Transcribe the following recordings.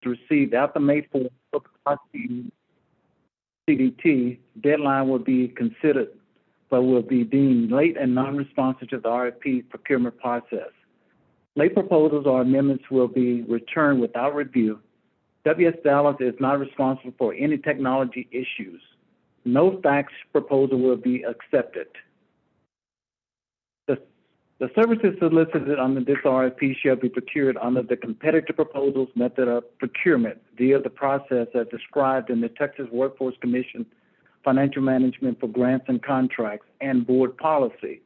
received after May 4th for Class C CDT, deadline will be considered, but will be deemed late and non-responsive to the RFP procurement process. Late proposals or amendments will be returned without review. WS Dallas is not responsible for any technology issues. No fax proposal will be accepted. The services solicited under this RFP shall be procured under the competitive proposals method of procurement via the process as described in the Texas Workforce Commission Financial Management for Grants and Contracts and Board Policy.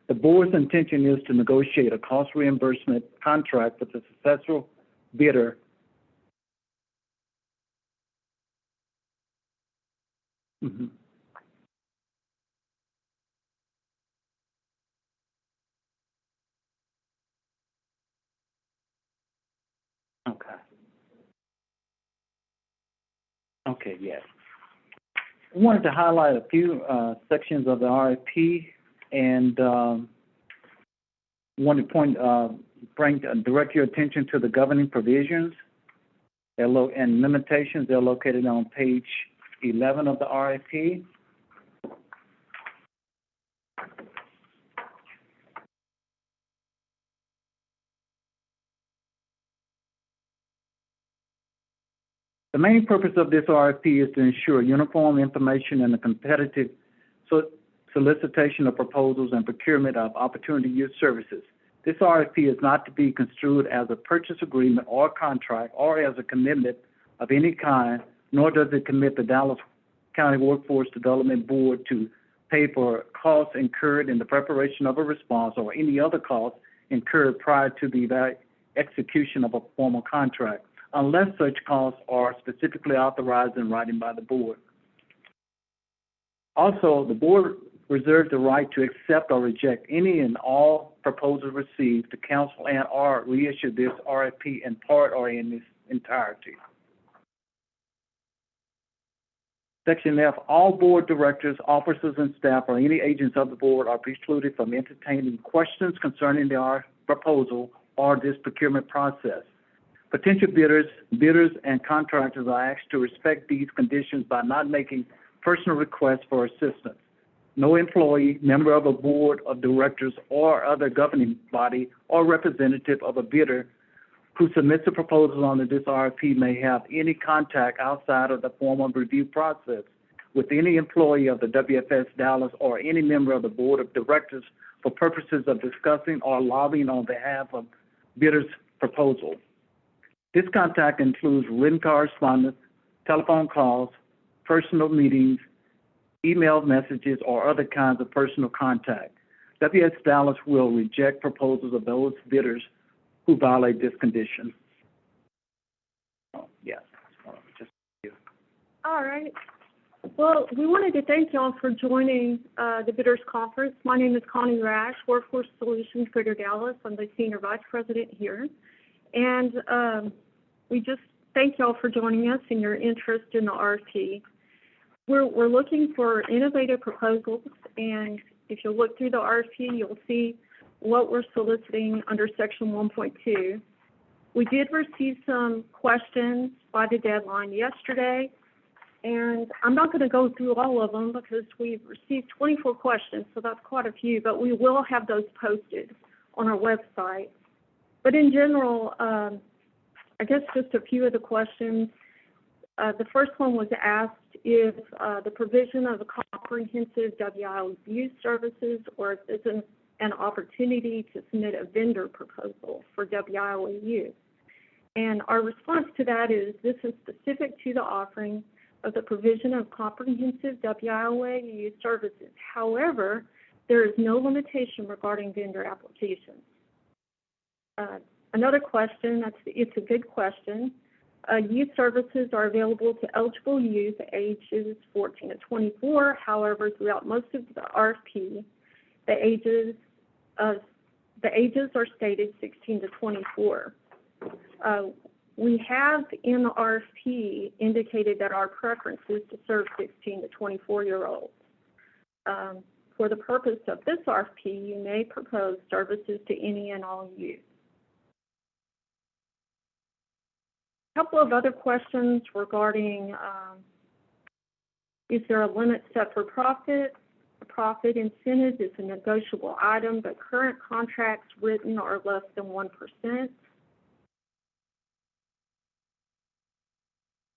The board's intention is to negotiate a cost reimbursement contract with the successful bidder Okay, yes. I wanted to highlight a few sections of the RFP and want to direct your attention to the governing provisions and limitations. They're located on page 11 of the RFP. The main purpose of this RFP is to ensure uniform information and the competitive solicitation of proposals and procurement of opportunity use services. This RFP is not to be construed as a purchase agreement or contract or as a commitment of any kind, nor does it commit the Dallas County Workforce Development Board to pay for costs incurred in the preparation of a response or any other costs incurred prior to the execution of a formal contract, unless such costs are specifically authorized in writing by the board. Also, the board reserves the right to accept or reject any and all proposals received to counsel and or reissue this RFP in part or in its entirety. Section F, all board directors, officers, and staff or any agents of the board are precluded from entertaining questions concerning the proposal or this procurement process. Potential bidders, and contractors are asked to respect these conditions by not making personal requests for assistance. No employee, member of a board of directors, or other governing body or representative of a bidder who submits a proposal under this RFP may have any contact outside of the formal review process with any employee of the WFS Dallas or any member of the board of directors for purposes of discussing or lobbying on behalf of bidder's proposal. This contact includes written correspondence, telephone calls, personal meetings, email messages, or other kinds of personal contact. WS Dallas will reject proposals of those bidders who violate this condition. Yes. Just you. All right. Well, we wanted to thank y'all for joining the Bidders Conference. My name is Connie Rash, Workforce Solutions Greater Dallas. I'm the Senior Vice President here. And we just thank y'all for joining us and your interest in the RFP. We're looking for innovative proposals, and if you look through the RFP, you'll see what we're soliciting under Section 1.2. We did receive some questions by the deadline yesterday, and I'm not going to go through all of them because we've received 24 questions, so that's quite a few, but we will have those posted on our website. But in general, I guess just a few of the questions. The first one was asked if the provision of a comprehensive WIOA use services or if it's an opportunity to submit a vendor proposal for WIOA use. And our response to that is this is specific to the offering of the provision of comprehensive WIOA use services. However, there is no limitation regarding vendor applications. Another question, it's a good question. Youth services are available to eligible youth ages 14 to 24. However, throughout most of the RFP, the ages are stated 16 to 24. We have in the RFP indicated that our preference is to serve 16 to 24-year-olds. For the purpose of this RFP, you may propose services to any and all youth. couple of other questions regarding, is there a limit set for profit? A profit incentive is a negotiable item, but current contracts written are less than 1%.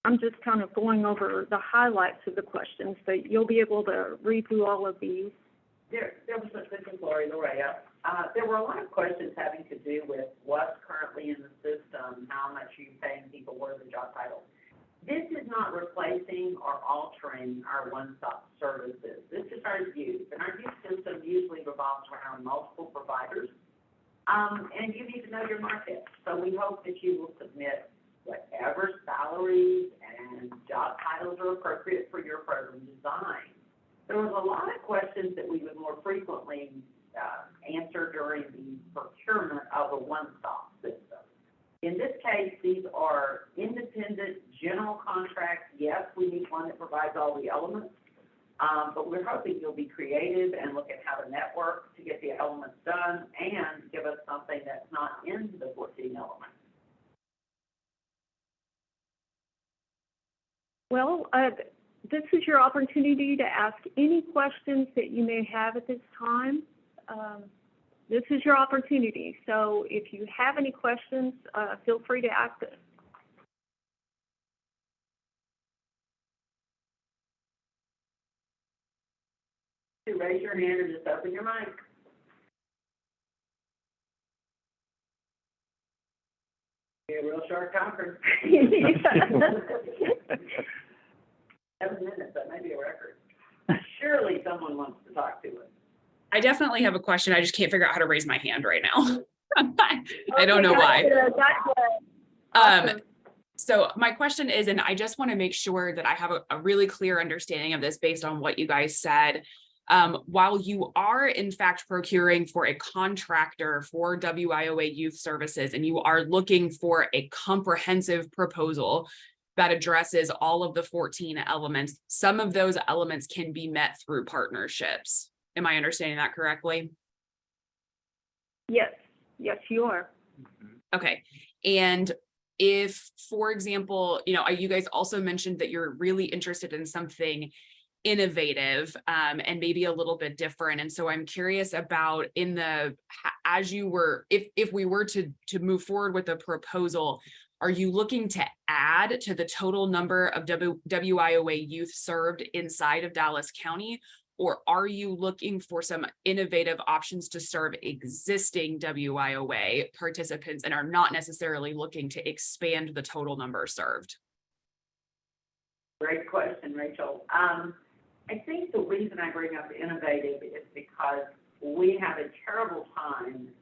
I'm just kind of going over the highlights of the questions, but you'll be able to read through all of these. There was this is Lori Lorea. There were a lot of questions having to do with what's currently in the system, how much are you paying people, what are the job titles. This is not replacing or altering our one-stop services. This is our youth, and our youth system usually revolves around multiple providers, and you need to know your market. So we hope that you will submit whatever salaries and job titles are appropriate for your program design. There was a lot of questions that we would more frequently answer during the procurement of a one-stop system. In this case, these are independent general contracts. Yes, we need one that provides all the elements, but we're hoping you'll be creative and look at how to network to get the elements done and give us something that's not in the 14 elements. Well, this is your opportunity to ask any questions that you may have at this time. This is your opportunity. So if you have any questions, feel free to ask us. Raise your hand or just open your mic. Be a real short conference. 7 minutes, that may be a record. Surely someone wants to talk to us. I definitely have a question. I just can't figure out how to raise my hand right now. I don't know why. Awesome. So my question is, and I just want to make sure that I have a really clear understanding of this based on what you guys said. While you are in fact procuring for a contractor for WIOA youth services, and you are looking for a comprehensive proposal that addresses all of the 14 elements, some of those elements can be met through partnerships. Am I understanding that correctly? Yes, yes, you are. Okay. And if, for example, you guys also mentioned that you're really interested in something innovative and maybe a little bit different. And so I'm curious about if we were to move forward with a proposal, are you looking to add to the total number of WIOA youth served inside of Dallas County? Or are you looking for some innovative options to serve existing WIOA participants and are not necessarily looking to expand the total number served? Great question, Rachel. I think the reason I bring up innovative is because we have a terrible time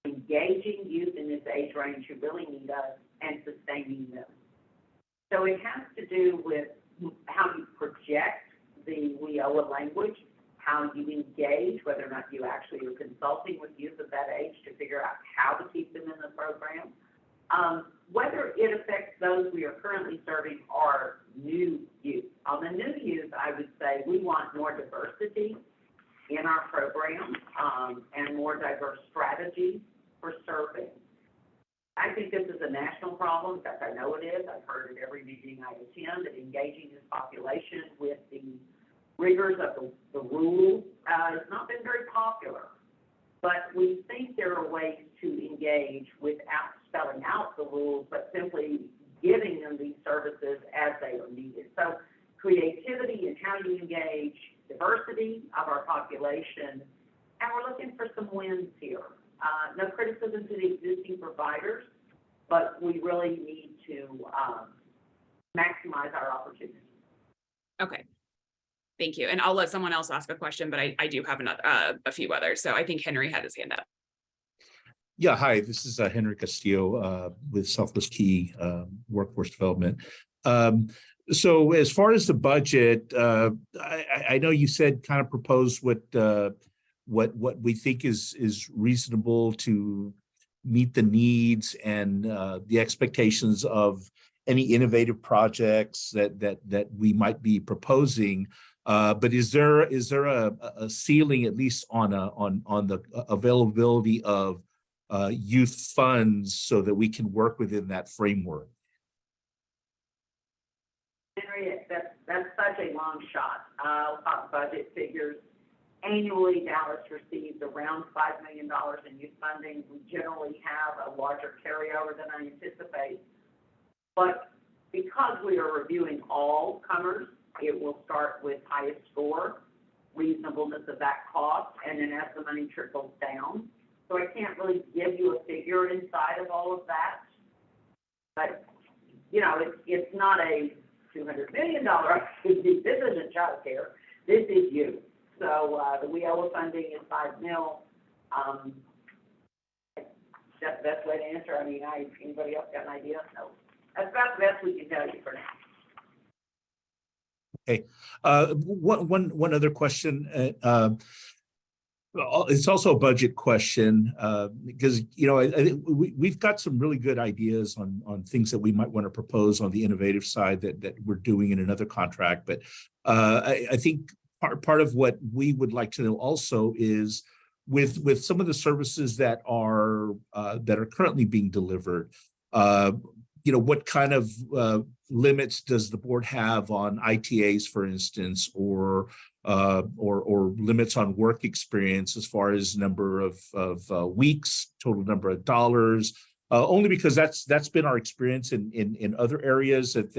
engaging youth in this age range who really need us and sustaining them. So it has to do with how you project the WIOA language, how you engage, whether or not you actually are consulting with youth of that age to figure out how to keep them in the program, whether it affects those we are currently serving or new youth. On the new youth, I would say we want more diversity in our program and more diverse strategies for serving. I think this is a national problem. In fact, I know it is. I've heard at every meeting I attend that engaging this population with the rigors of the rules has not been very popular. But we think there are ways to engage without spelling out the rules, but simply giving them these services as they are needed. So creativity in how you engage, diversity of our population, and we're looking for some wins here. No criticism to the existing providers, but we really need to maximize our opportunities. Okay. Thank you. And I'll let someone else ask a question, but I do have a few others. So I think Henry had his hand up. Yeah, hi, this is Henry Castillo with Southwest Key Workforce Development. So as far as the budget, I know you said kind of propose what we think is reasonable to meet the needs and the expectations of any innovative projects that we might be proposing. But is there a ceiling, at least on the availability of youth funds, so that we can work within that framework? Mary, that's such a long shot. I'll talk budget figures. Annually, Dallas receives around $5 million in youth funding. We generally have a larger carryover than I anticipate. But because we are reviewing all comers, it will start with highest score, reasonableness of that cost, and then as the money trickles down. So I can't really give you a figure inside of all of that. But, you know, it's not a $200 million activity. This isn't child care. This is you. So the WIOA funding is $5 million. That's the best way to answer. I mean, anybody else got an idea? No. That's about the best we can tell you for now. Okay. One other question. It's also a budget question because, you know, I think we've got some really good ideas on things that we might want to propose on the innovative side that we're doing in another contract. But I think part of what we would like to know also is with some of the services that are currently being delivered, you know, what kind of limits does the board have on ITAs, for instance, or limits on work experience as far as number of weeks, total number of dollars? Only because that's been our experience in other areas that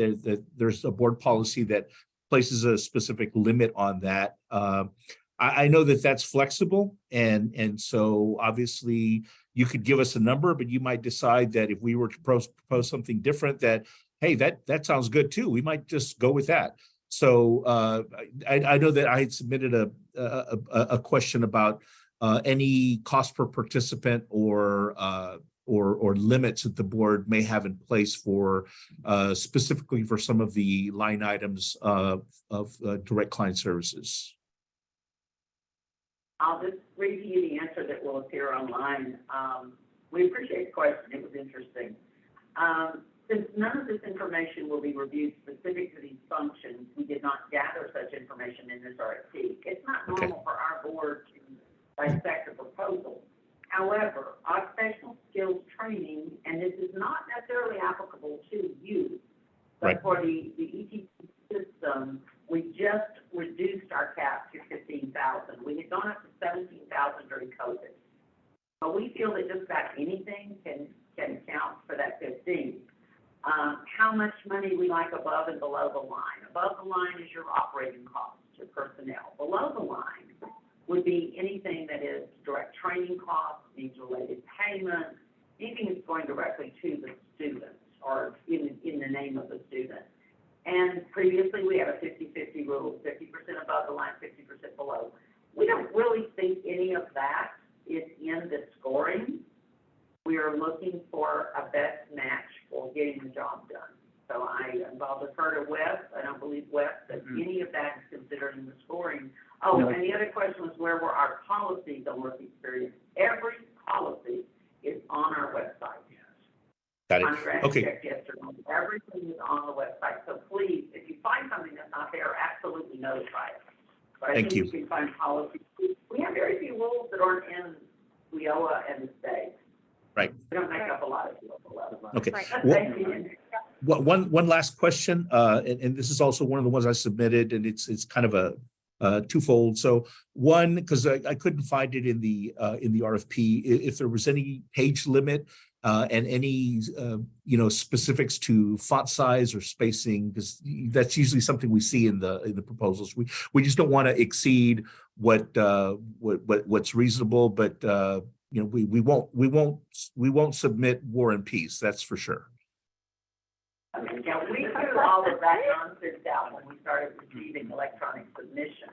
there's a board policy that places a specific limit on that. I know that that's flexible, and so obviously you could give us a number, but you might decide that if we were to propose something different, that hey, that sounds good too. We might just go with that. So I know that I had submitted a question about any cost per participant or limits that the board may have in place for specifically for some of the line items of direct client services. I'll just read to you the answer that will appear online. We appreciate the question. It was interesting. Since none of this information will be reviewed specific to these functions, we did not gather such information in this RFP. It's not normal for our board to dissect a proposal. However, occupational skills training, and this is not necessarily applicable to you, but for the ETC system, we just reduced our cap to 15,000. We had gone up to 17,000 during COVID. But we feel that just about anything can count for that 15. How much money we like above and below the line. Above the line is your operating costs, your personnel. Below the line would be anything that is direct training costs, needs related payments, anything that's going directly to the students or in the name of the student. And previously we had a 50-50 rule, 50% above the line, 50% below. We don't really think any of that is in the scoring. We are looking for a best match for getting the job done. So I'll defer to Wes. I don't believe, Wes, that any of that is considered in the scoring. Oh, no. And the other question was, where were our policies on work experience? Every policy is on our website. Got it. Contract Okay. check yesterday. Everything is on the website. So please, if you find something that's not there, absolutely notify us. But I Thank think you. you can find policies. We have very few rules that aren't in WIOA and the state. Right. We don't make up a lot of rules. Okay. Right. Thank you. One last question, and this is also one of the ones I submitted, and it's kind of a twofold. So one, because I couldn't find it in the RFP, if there was any page limit and any specifics to font size or spacing, because that's usually something we see in the proposals. We just don't want to exceed what's reasonable, but we won't submit War and Peace. That's for sure. Okay, yeah, we threw all of that nonsense out when we started receiving electronic submissions.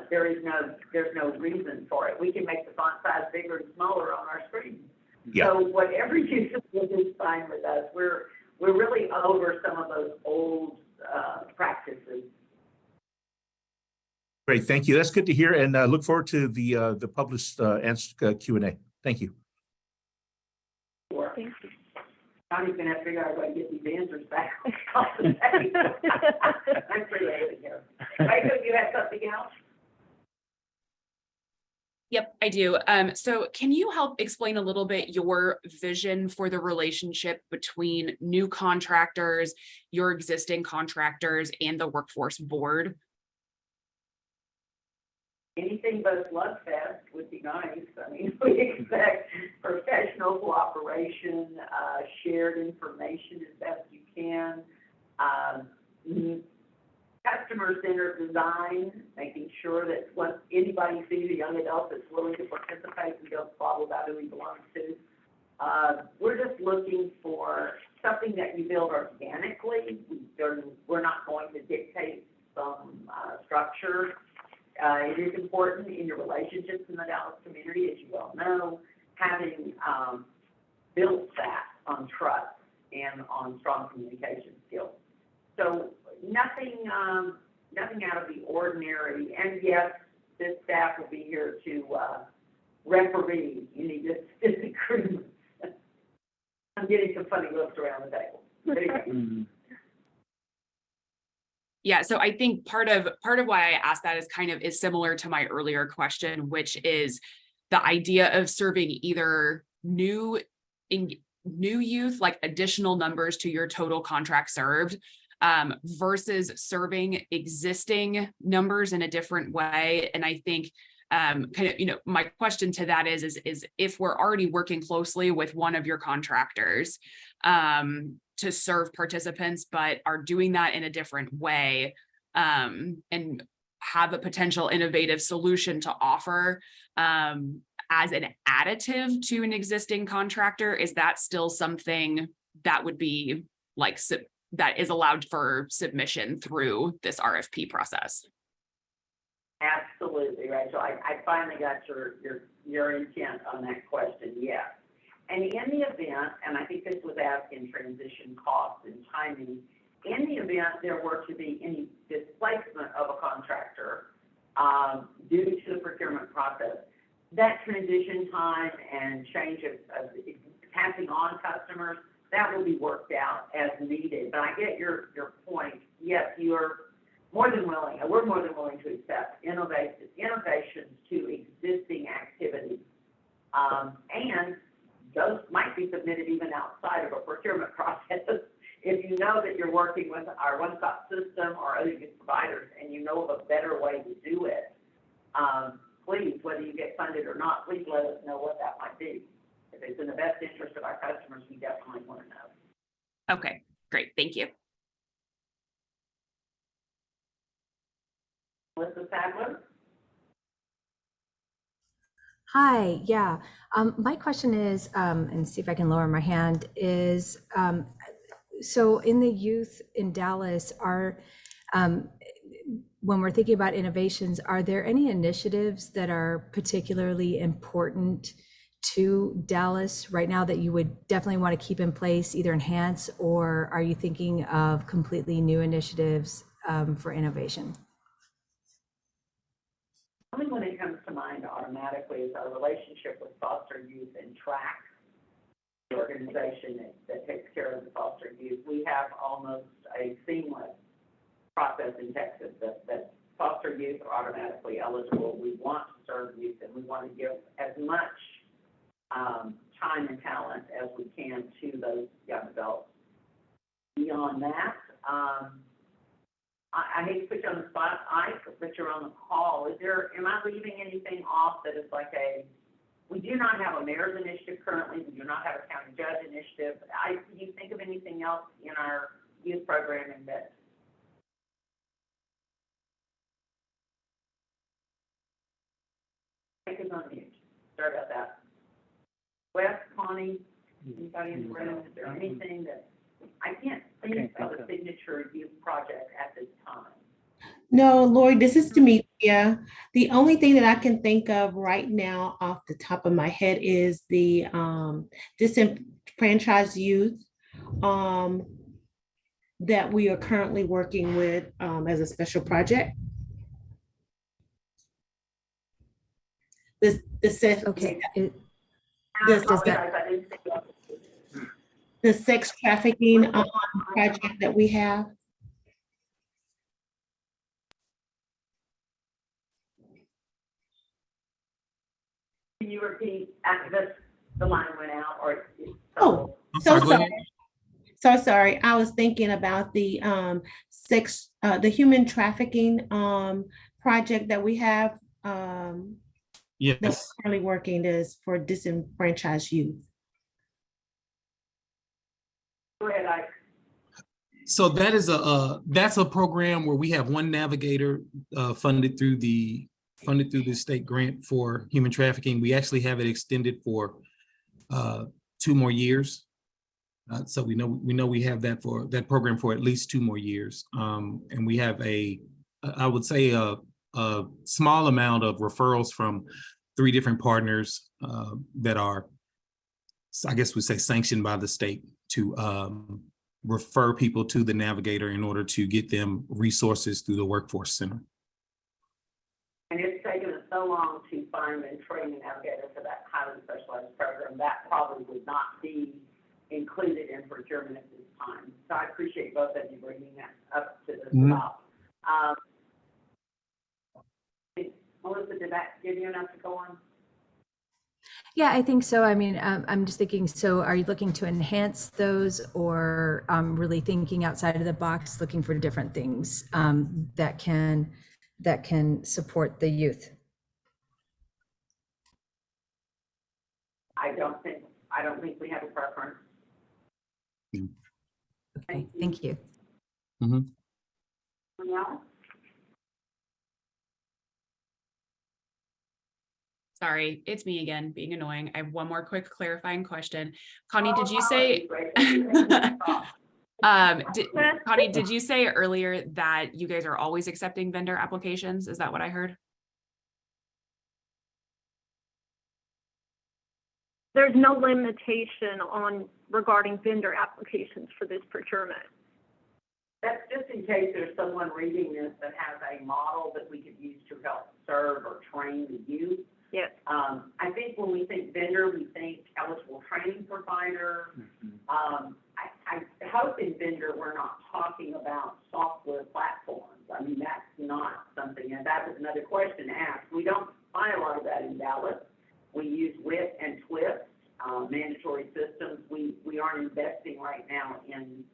There's no reason for it. We can make the font size bigger and smaller on our screen. Yeah. So whatever you do is fine with us. We're really over some of those old practices. Great, thank you. That's good to hear, and look forward to the published answer Q&A. Thank you. Sure. Thank you. Connie's gonna have to figure out a way to get these answers back. I'm creative here. Michael, you had something else? Yep, I do. So can you help explain a little bit your vision for the relationship between new contractors, your existing contractors, and the workforce board? Anything but a slugfest would be nice. I mean, we expect professional cooperation, shared information as best you can, customer-centered design, making sure that once anybody sees a young adult that's willing to participate, we don't squabble about who he belongs to. We're just looking for something that you build organically. We're not going to dictate some structure. It is important in your relationships in the Dallas community, as you well know, having built that on trust and on strong communication skills. So nothing out of the ordinary. And yes, this staff will be here to referee any disagreements. I'm getting some funny looks around the table. There you go. Yeah, so I think part of why I asked that is similar to my earlier question, which is the idea of serving either new youth, like additional numbers to your total contract served, versus serving existing numbers in a different way. And I think my question to that is if we're already working closely with one of your contractors to serve participants, but are doing that in a different way, and have a potential innovative solution to offer as an additive to an existing contractor, is that still something that would be like that is allowed for submission through this RFP process? Absolutely, Rachel. I finally got your intent on that question. Yes. And in the event, and I think this was asked in transition costs and timing, in the event there were to be any displacement of a contractor due to the procurement process, that transition time and change of passing on customers, that will be worked out as needed. But I get your point. Yes, you're more than willing, we're more than willing to accept innovations to existing activities. And those might be submitted even outside of a procurement process. If you know that you're working with our one-stop system or other providers and you know of a better way to do it, please, whether you get funded or not, please let us know what that might be. If it's in the best interest of our customers, we definitely want to know. Okay, great. Thank you. Melissa Sadler? Hi, yeah. My question is, and see if I can lower my hand, is so in the youth in Dallas, when we're thinking about innovations, are there any initiatives that are particularly important to Dallas right now that you would definitely want to keep in place, either enhance, or are you thinking of completely new initiatives for innovation? Only one that comes to mind automatically is our relationship with Foster Youth and Track, the organization that takes care of the foster youth. We have almost a seamless process in Texas that foster youth are automatically eligible. We want to serve youth, and we want to give as much time and talent as we can to those young adults. Beyond that, I hate to put you on the spot, but you're on the call. Am I leaving anything off that is like we do not have a mayor's initiative currently. We do not have a county judge initiative. Can you think of anything else in our youth programming that? Take us on mute. Sorry about that. Wes, Connie, anybody in the room? Is there anything that I can't think of a signature youth project at this time? No, Lori, this is Demetria. The only thing that I can think of right now off the top of my head is the disenfranchised youth that we are currently working with as a special project. Okay. The sex trafficking project that we have. Can you repeat after the line went out or? Oh, I'm so sorry, go sorry. ahead. So sorry. I was thinking about the the human trafficking project that we have that we're Yes. currently working is for disenfranchised youth. Go ahead, So that's a program where we have one navigator funded through the state grant for human trafficking. We actually have it extended for 2 more years. So we know we have that program for at least 2 more years. And we have I would say a small amount of referrals from 3 different partners that are, I guess we say, sanctioned by the state to refer people to the navigator in order to get them resources through the workforce center. And it's taken us so long to find and train a navigator for that highly specialized program, that probably would not be included in procurement at this time. So I appreciate both of you bringing that up to the top. Melissa, did that give you enough to go on? Yeah, I think so. I mean, I'm just thinking, so are you looking to enhance those or really thinking outside of the box, looking for different things that can support the youth? I don't think we have a preference. Okay, thank you. Anyone else? Sorry, it's me again, being annoying. I have one more quick clarifying question. Connie, did you say, Connie, did you say earlier that you guys are always accepting vendor applications? Is that what I heard? There's no limitation on regarding vendor applications for this procurement. That's just in case there's someone reading this that has a model that we could use to help serve or train the youth. Yes. I think when we think vendor, we think eligible training provider. I hope in vendor, we're not talking about software platforms. I mean, that's not something, and that was another question asked. We don't buy a lot of that in Dallas. We use WIT and TWIST, mandatory systems. We aren't investing right now in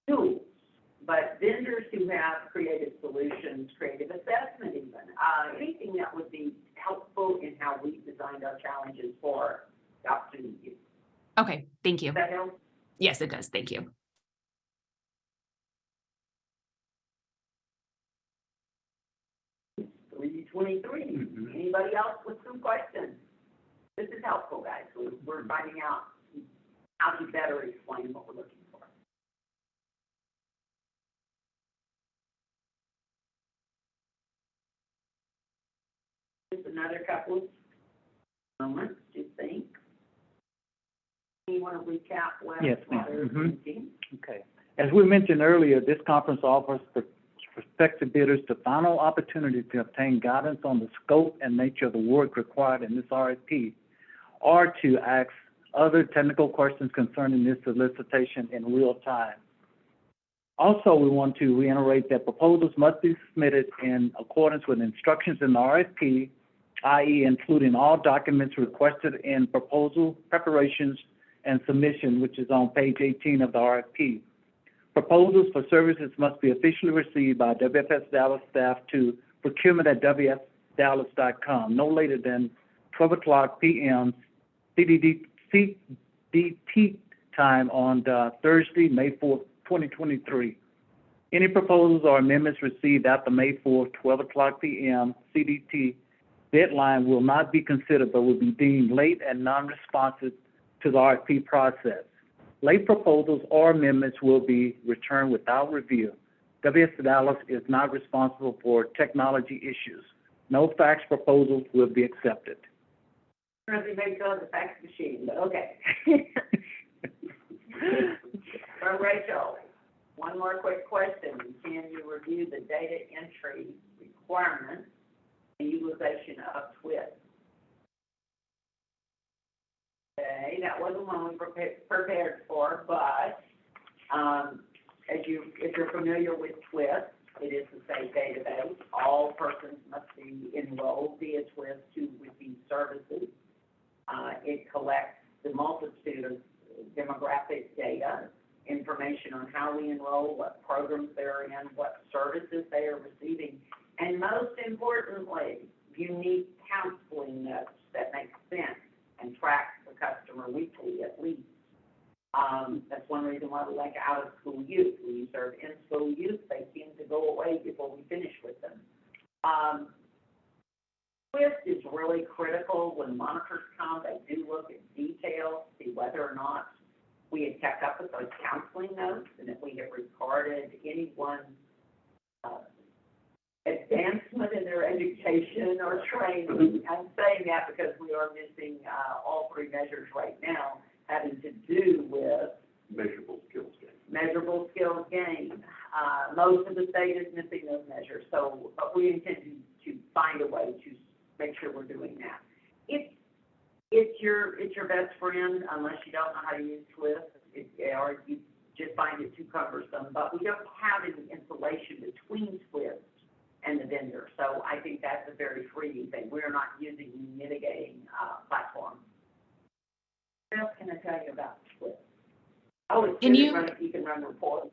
tools. But vendors who have creative solutions, creative assessment even, anything that would be helpful in how we designed our challenges for the opportunity. Okay, thank you. Does that help? Yes, it does. Thank you. Anybody else with some questions? This is helpful, guys. We're finding out how to better explain what we're looking for. Just another couple of moments to think. You want to recap what? Yes, ma'am. Okay. As we mentioned earlier, this conference offers prospective bidders the final opportunity to obtain guidance on the scope and nature of the work required in this RFP, or to ask other technical questions concerning this solicitation in real time. Also, we want to reiterate that proposals must be submitted in accordance with instructions in the RFP, i.e. including all documents requested in proposal preparations and submission, which is on page 18 of the RFP. Proposals for services must be officially received by WFS Dallas staff to procurement@wfsdallas.com no later than 12:00 p.m. CDT time on Thursday, May 4th, 2023. Any proposals or amendments received after May 4th, 12:00 p.m. CDT deadline will not be considered but will be deemed late and non-responsive to the RFP process. Late proposals or amendments will be returned without review. WFS Dallas is not responsible for technology issues. No fax proposals will be accepted. Currently, they go to the fax machine, but okay. From Rachel, one more quick question. Can you review the data entry requirements and utilization of TWIST? Okay, that wasn't one we prepared for, but if you're familiar with TWIST, It is a state database. All persons must be enrolled via TWIS to receive services. It collects the multitude of demographic data, information on how we enroll, what programs they're in, what services they are receiving, and most importantly, unique counseling notes that make sense and track the customer weekly at least. That's one reason why we like out-of-school youth. When you serve in-school youth, they seem to go away before we finish with them. TWIS is really critical. When monitors come, they do look at details, see whether or not we had kept up with those counseling notes, and if we have recorded anyone's advancement in their education or training. I'm saying that because we are missing all three measures right now, having to do with Measurable skills gain. measurable skills gained. Most of the state is missing those measures, so but we intend to find a way to make sure we're doing that. It's your best friend unless you don't know how to use TWIS, or you just find it too cumbersome. But we don't have any insulation between TWIS and the vendor, so I think that's a very freeing thing. We're not using mitigating platform. What else can I tell you about TWIS? Oh, it's Can good. you- You can run reports.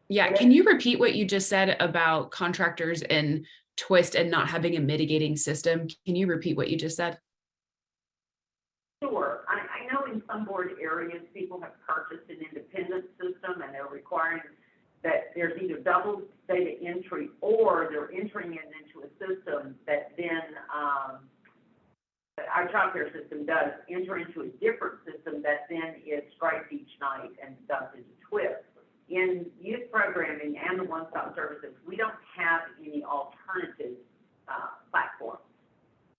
Yeah, can you repeat what you just said about contractors and TWIS and not having a mitigating system? Can you repeat what you just said? Sure. I know in some board areas, people have purchased an independent system and they're requiring that there's either double data entry or they're entering it into a system that then, our child care system does enter into a different system that then is scraped each night and dumped into TWIS. In youth programming and the one-stop services, we don't have any alternative platform.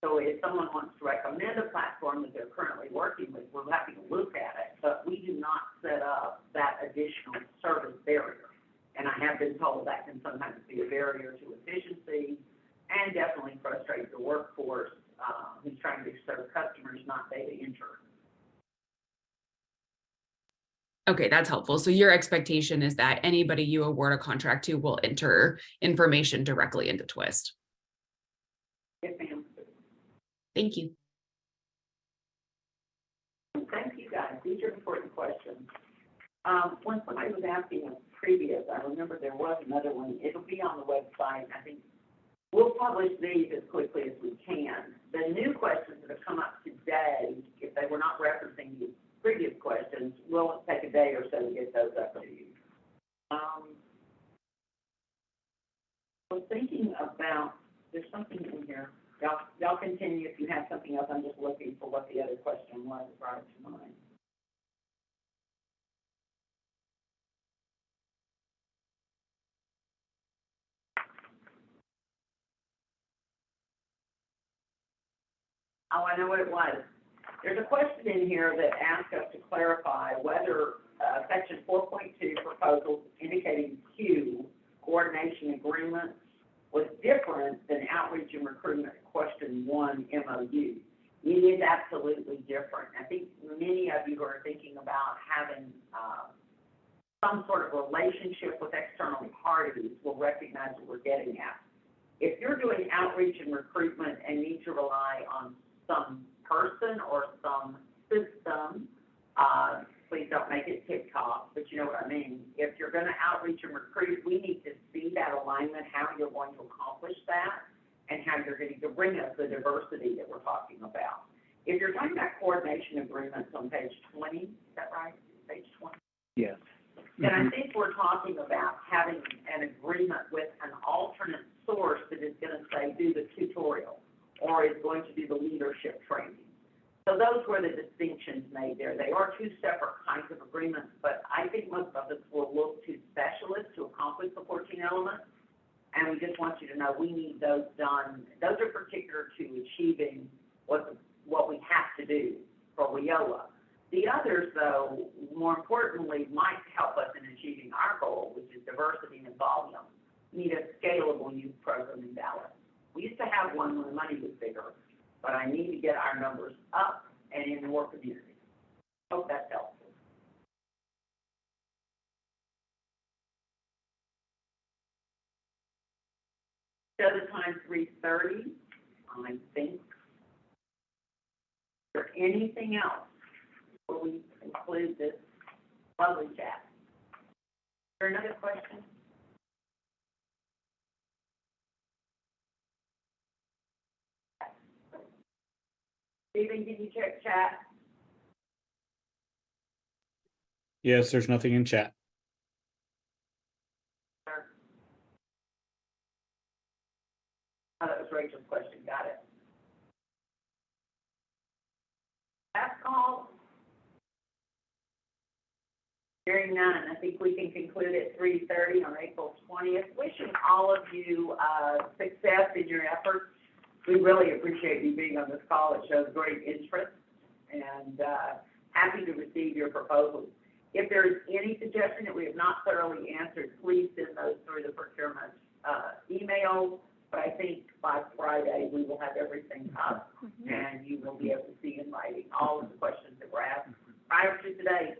So if someone wants to recommend a platform that they're currently working with, we're happy to look at it, but we do not set up that additional service barrier. And I have been told that can sometimes be a barrier to efficiency and definitely frustrate the workforce who's trying to serve customers, not data enter. Okay, that's helpful. So your expectation is that anybody you award a contract to will enter information directly into TWIS. Yes, ma'am. Thank you. Thank you, guys. These are important questions. When somebody was asking a previous, I remember there was another one. It'll be on the website. I think we'll publish these as quickly as we can. The new questions that have come up today, if they were not referencing the previous questions, will take a day or so to get those up to you. I was thinking about, there's something in here. Y'all continue if you have something else. I'm just looking for what the other question was prior to mine. Oh, I know what it was. There's a question in here that asks us to clarify whether section 4.2 proposals indicating Q coordination agreements was different than outreach and recruitment question 1 MOU. It is absolutely different. I think many of you who are thinking about having some sort of relationship with external parties will recognize what we're getting at. If you're doing outreach and recruitment and need to rely on some person or some system, please don't make it TikTok, but you know what I mean. If you're going to outreach and recruit, we need to see that alignment, how you're going to accomplish that, and how you're going to bring us the diversity that we're talking about. If you're talking about coordination agreements on page 20, is that right? Page 20? Yes. Then I think we're talking about having an agreement with an alternate source that is going to say, do the tutorial, or is going to do the leadership training. So those were the distinctions made there. They are two separate kinds of agreements, but I think most of us will look to specialists to accomplish the 14 elements. And we just want you to know we need those done. Those are particular to achieving what we have to do for WIOA. The others, though, more importantly, might help us in achieving our goal, which is diversity and volume. We need a scalable youth program in Dallas. We used to have one when the money was bigger, but I need to get our numbers up and in more communities. Hope that's helpful. Show the time 3:30, I think. Is there anything else before we conclude this lovely chat? Is there another question? Stephen, can you check chat? Yes, there's nothing in chat. Oh, that was Rachel's question, got it. Last call. Hearing none, I think we can conclude at 3:30 on April 20th. Wishing all of you success in your efforts. We really appreciate you being on this call. It shows great interest, and happy to receive your proposals. If there's any suggestion that we have not thoroughly answered, please send those through the procurement email. But I think by Friday, we will have everything up, and you will be able to see in writing all of the questions that were asked prior to today.